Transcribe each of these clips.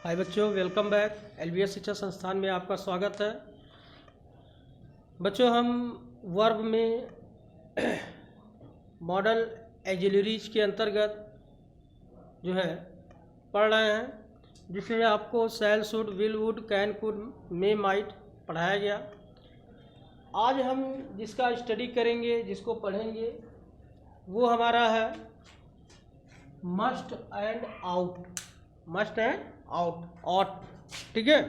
हाय बच्चों, welcome back. LBS शिक्षा संस्थान में आपका स्वागत है। बच्चों, हम वर्ब में मॉडल ऑक्सिलरीज के अंतर्गत जो है पढ़ रहे हैं, जिसमें आपको shall, should, will, would, can, could, may, might पढ़ाया गया। आज हम जिसका स्टडी करेंगे, जिसको पढ़ेंगे, वो हमारा है must and out. Must and out. ठीक है,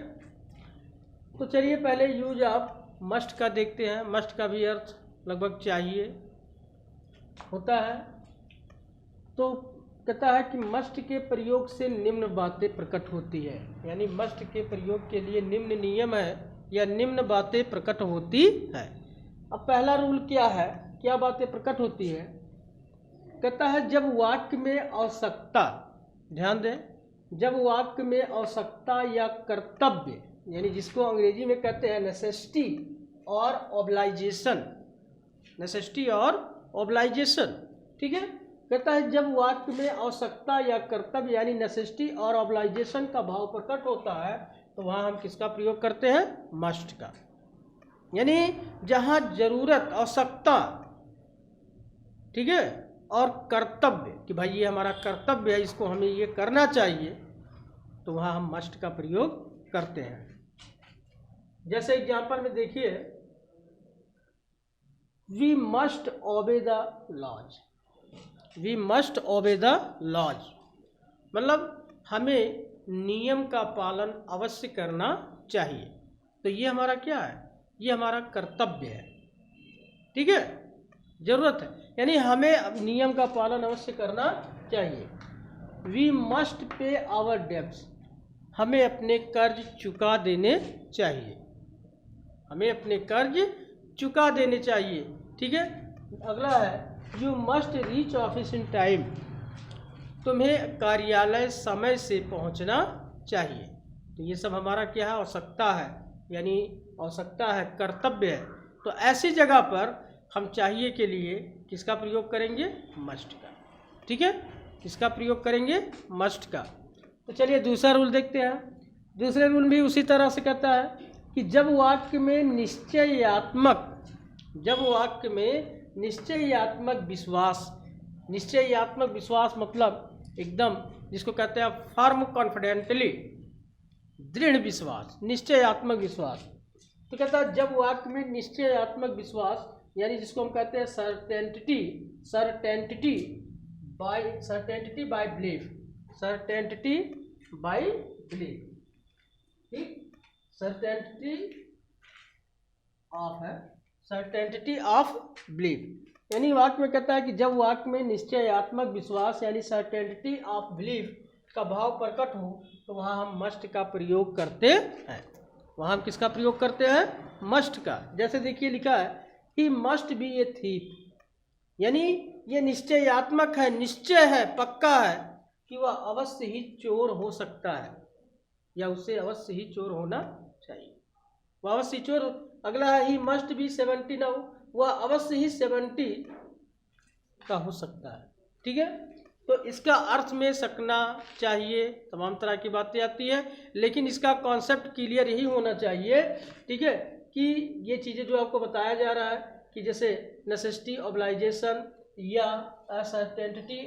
तो चलिए पहले यूज ऑफ मस्ट का देखते हैं। मस्ट का भी अर्थ लगभग चाहिए होता है। तो कहता है कि मस्ट के प्रयोग से निम्न बातें प्रकट होती है, यानी मस्ट के प्रयोग के लिए निम्न नियम है या निम्न बातें प्रकट होती है। अब पहला रूल क्या है, क्या बातें प्रकट होती है? कहता है जब वाक्य में आवश्यकता, ध्यान दें, जब वाक्य में आवश्यकता या कर्तव्य, यानी जिसको अंग्रेजी में कहते हैं नेसेसिटी और ऑब्लाइजेशन, नेसेसिटी और ऑब्लाइजेशन, ठीक है। कहता है जब वाक्य में आवश्यकता या कर्तव्य यानी नेसेसिटी और ऑब्लाइजेशन का भाव प्रकट होता है, तो वहाँ हम किसका प्रयोग करते हैं? मस्ट का। यानी जहाँ जरूरत, आवश्यकता, ठीक है, और कर्तव्य कि भाई ये हमारा कर्तव्य है, इसको हमें ये करना चाहिए, तो वहाँ हम मस्ट का प्रयोग करते हैं। जैसे एग्जाम्पल में देखिए, we must obey the laws. We must obey the laws मतलब हमें नियम का पालन अवश्य करना चाहिए। तो ये हमारा क्या है? ये हमारा कर्तव्य है, ठीक है, जरूरत है, यानी हमें नियम का पालन अवश्य करना चाहिए। We must pay our debts, हमें अपने कर्ज चुका देने चाहिए, हमें अपने कर्ज चुका देने चाहिए, ठीक है। अगला है you must reach office in time, तुम्हें कार्यालय समय से पहुंचना चाहिए। तो ये सब हमारा क्या है? आवश्यकता है, यानी आवश्यकता है, कर्तव्य है। तो ऐसी जगह पर हम चाहिए के लिए किसका प्रयोग करेंगे? मस्ट का, ठीक है, किसका प्रयोग करेंगे? मस्ट का। तो चलिए दूसरा रूल देखते हैं। दूसरे रूल भी उसी तरह से कहता है कि जब वाक्य में निश्चयात्मक, जब वाक्य में निश्चयात्मक विश्वास, निश्चयात्मक विश्वास मतलब एकदम जिसको कहते हैं फर्म कॉन्फिडेंटली, दृढ़ विश्वास, निश्चयात्मक विश्वास। तो कहता है जब वाक्य में निश्चयात्मक विश्वास यानी जिसको हम कहते हैं certainty, certainty by belief, certainty by belief, ठीक, सर्टेनिटी ऑफ है, सर्टेनिटी ऑफ बिलीफ। यानी वाक्य में कहता है कि जब वाक्य में निश्चयात्मक विश्वास यानी सर्टेनिटी ऑफ बिलीफ का भाव प्रकट हो, तो वहाँ हम मस्ट का प्रयोग करते हैं। वहाँ हम किसका प्रयोग करते हैं? मस्ट का। जैसे देखिए लिखा है he must be a thief, यानी ये निश्चयात्मक है, निश्चय है, पक्का है कि वह अवश्य ही चोर हो सकता है या उसे अवश्य ही चोर होना चाहिए, वह अवश्य चोर। अगला है ही मस्ट बी 70 नाउ, वह अवश्य ही 70 का हो सकता है, ठीक है। तो इसका अर्थ में सकना चाहिए, तमाम तरह की बातें आती है, लेकिन इसका कॉन्सेप्ट क्लियर यही होना चाहिए, ठीक है, कि ये चीज़ें जो आपको बताया जा रहा है कि जैसे नेसेसिटी, ऑब्लाइजेशन या सर्टेनिटी,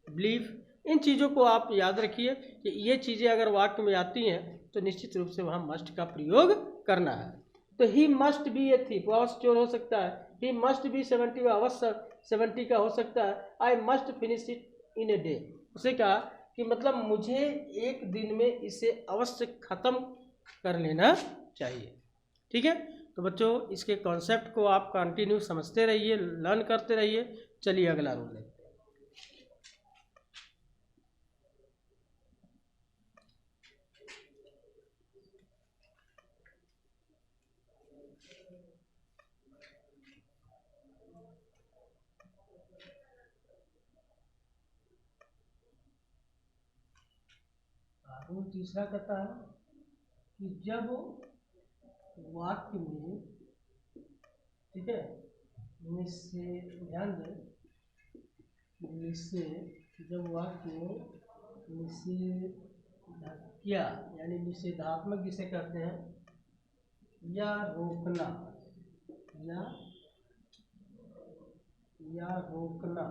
बिलीफ, इन चीज़ों को आप याद रखिए कि ये चीज़ें अगर वाक्य में आती हैं तो निश्चित रूप से वहाँ मस्ट का प्रयोग करना है। तो he must be a thief, वह अवश्य चोर हो सकता है। ही मस्ट बी 70, वह अवश्य 70 का हो सकता है। I must finish it in a day, उसे कहा कि मतलब मुझे एक दिन में इसे अवश्य खत्म कर लेना चाहिए, ठीक है। तो बच्चों इसके कॉन्सेप्ट को आप कंटिन्यू समझते रहिए, लर्न करते रहिए। चलिए अगला रूल देखते हैं। रूल तीसरा कहता है कि जब वाक्य में, ठीक है, निश्चय, ध्यान दें, निश्चय, जब वाक्य में निश्चय क्या, यानी निषेधात्मक जिसे कहते हैं, या रोकना, या रोकना,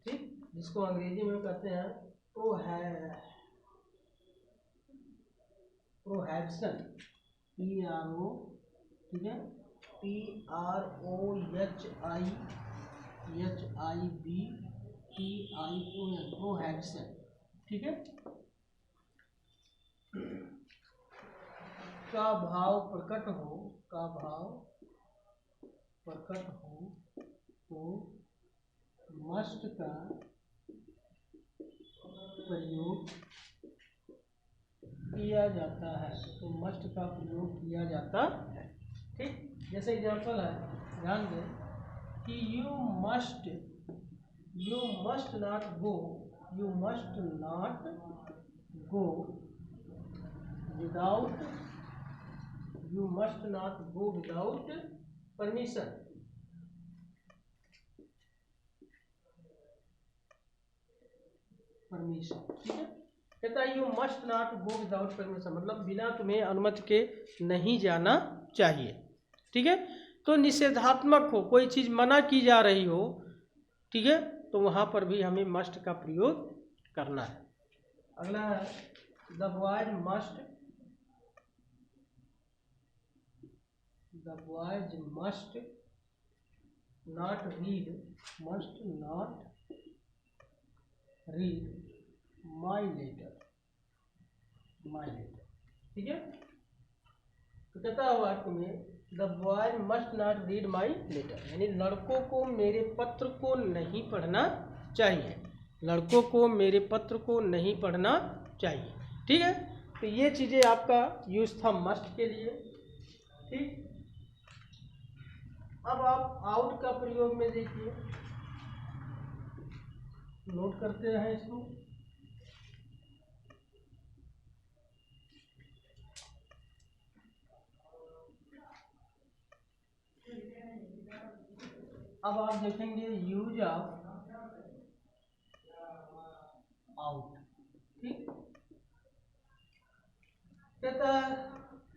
ठीक, जिसको अंग्रेजी में कहते हैं प्रोहैबिशन, PRO, ठीक है, PROHIBTION, प्रोहैबिशन, ठीक है। का भाव प्रकट हो तो मस्ट का प्रयोग किया जाता है, तो मस्ट का प्रयोग किया जाता है, ठीक। जैसे एग्जांपल है, ध्यान दें कि you must not go without permission, ठीक है। कहता है you must not go without permission, मतलब बिना तुम्हें अनुमति के नहीं जाना चाहिए, ठीक है। तो निषेधात्मक हो, कोई चीज़ मना की जा रही हो, ठीक है, तो वहाँ पर भी हमें मस्ट का प्रयोग करना है। अगला है the boys must not read my letter, ठीक है। तो कहता है वाक्य में the boy must not read my letter, यानी लड़कों को मेरे पत्र को नहीं पढ़ना चाहिए, लड़कों को मेरे पत्र को नहीं पढ़ना चाहिए, ठीक है। तो ये चीज़ें आपका यूज था मस्ट के लिए, ठीक। अब आप आउट का प्रयोग में देखिए, नोट करते हैं इसको। अब आप देखेंगे यूज ऑफ आउट, ठीक। कहता है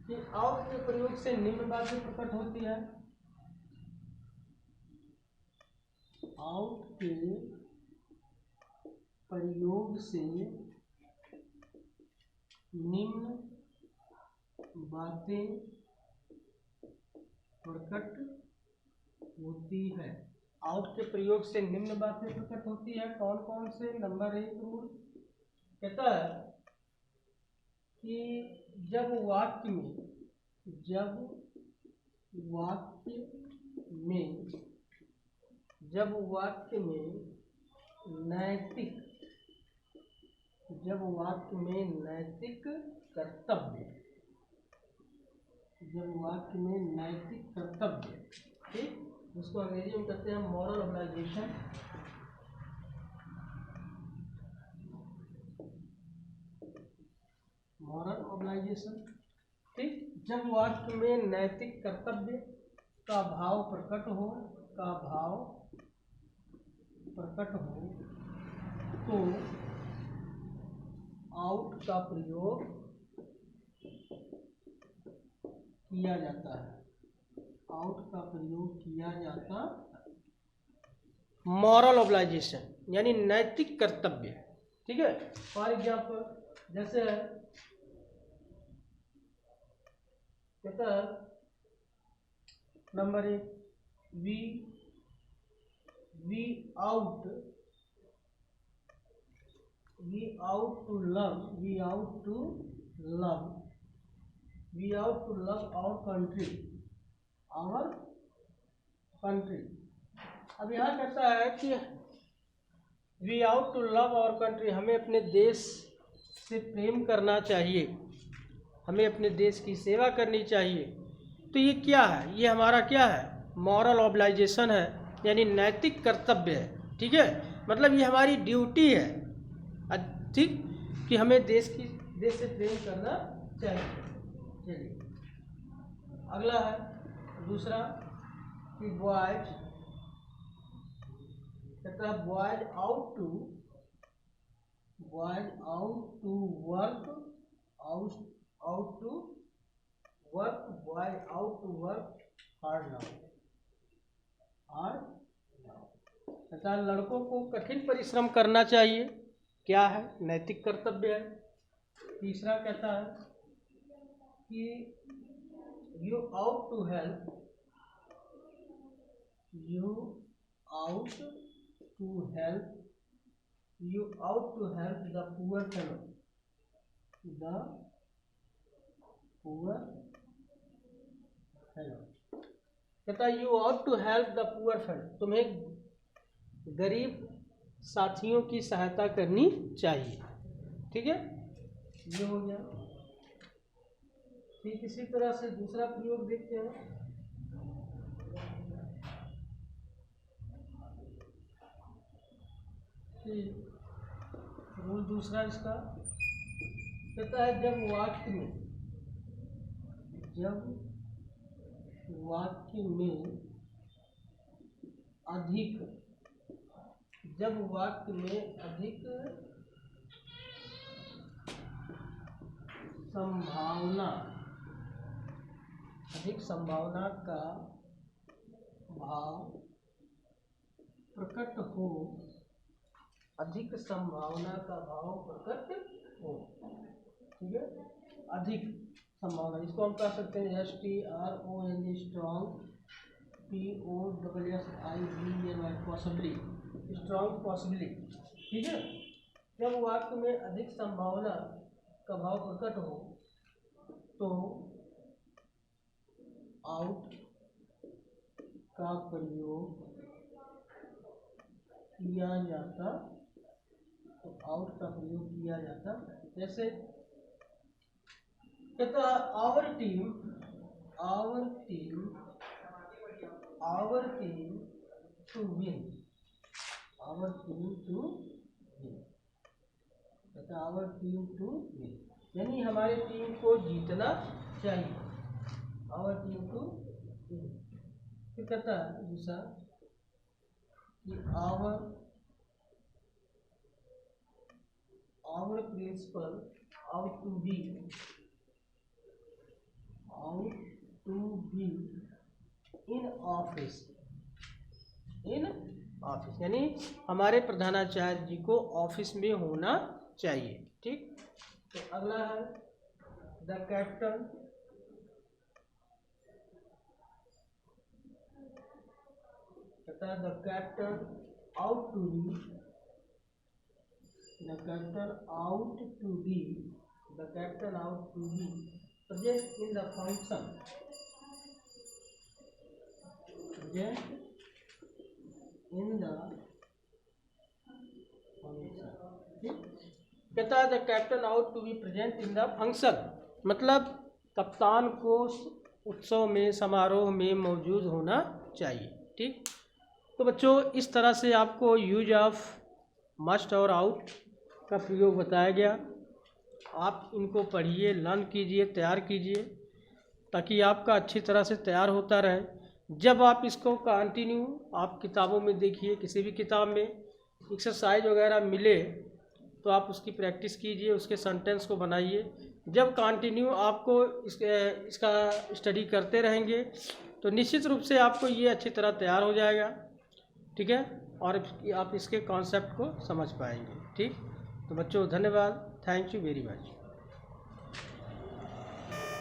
कि आउट के प्रयोग से निम्न बातें प्रकट होती है, आउट के प्रयोग से निम्न बातें प्रकट होती है, आउट के प्रयोग से निम्न बातें प्रकट होती है। कौन कौन से? नंबर 1 रूल कहता है कि जब वाक्य में नैतिक कर्तव्य, ठीक, उसको अंग्रेजी में कहते हैं मॉरल ऑब्लाइजेशन, ठीक। जब वाक्य में नैतिक कर्तव्य का भाव प्रकट हो तो आउट का प्रयोग किया जाता है, मॉरल ऑब्लाइजेशन यानी नैतिक कर्तव्य, ठीक है। फॉर एग्जाम्पल जैसे कहता है number 1 we ought to love our country. अब यहाँ कहता है कि we ought to love our country, हमें अपने देश से प्रेम करना चाहिए, हमें अपने देश की सेवा करनी चाहिए। तो ये क्या है? ये हमारा क्या है? मॉरल ऑब्लाइजेशन है, यानी नैतिक कर्तव्य है, ठीक है। मतलब ये हमारी ड्यूटी है, ठीक, कि हमें देश से प्रेम करना चाहिए। चलिए अगला है दूसरा कि बॉयज कहता है boys out was out to work, out to work, boy out to work hard now, तथा लड़कों को कठिन परिश्रम करना चाहिए, क्या है, नैतिक कर्तव्य है। तीसरा कहता है कि you ought to help, you ought to help, you ought to help the poor fellow, the poor fellow, कहता है you ought to help the poor fellow, तुम्हें गरीब साथियों की सहायता करनी चाहिए। ठीक है, ये हो गया। ठीक इसी तरह से दूसरा प्रयोग देखते हैं। रूल दूसरा इसका कहता है जब वाक्य में अधिक संभावना का भाव प्रकट हो, अधिक संभावना का भाव प्रकट हो। ठीक है, अधिक संभावना, इसको हम कह सकते हैं STRONG, strong, POSSIBLY, possibly, strong possibly. ठीक है, जब वाक्य में अधिक संभावना का भाव प्रकट हो तो आउट का प्रयोग किया जाता, जैसे कहता आवर टीम टू विन, कहता आवर टीम टू विन, यानी हमारी टीम को जीतना चाहिए, आवर टीम टू विन। फिर कहता है दूसरा कि our principal ought to be in office, यानी हमारे प्रधानाचार्य जी को ऑफिस में होना चाहिए। ठीक, तो अगला है द कैप्टन, कहता है the captain out to be present in the function, कहता है the captain out to be present in the function, मतलब कप्तान को उत्सव में, समारोह में मौजूद होना चाहिए। ठीक, तो बच्चों इस तरह से आपको यूज ऑफ मस्ट और आउट का प्रयोग बताया गया। आप इनको पढ़िए, लर्न कीजिए, तैयार कीजिए, ताकि आपका अच्छी तरह से तैयार होता रहे। जब आप इसको कंटिन्यू आप किताबों में देखिए, किसी भी किताब में एक्सरसाइज वगैरह मिले तो आप उसकी प्रैक्टिस कीजिए, उसके सेंटेंस को बनाइए। जब कंटिन्यू आपको इसका स्टडी करते रहेंगे तो निश्चित रूप से आपको ये अच्छी तरह तैयार हो जाएगा। ठीक है, और आप इसके कॉन्सेप्ट को समझ पाएंगे। ठीक, तो बच्चों धन्यवाद, थैंक यू वेरी मच।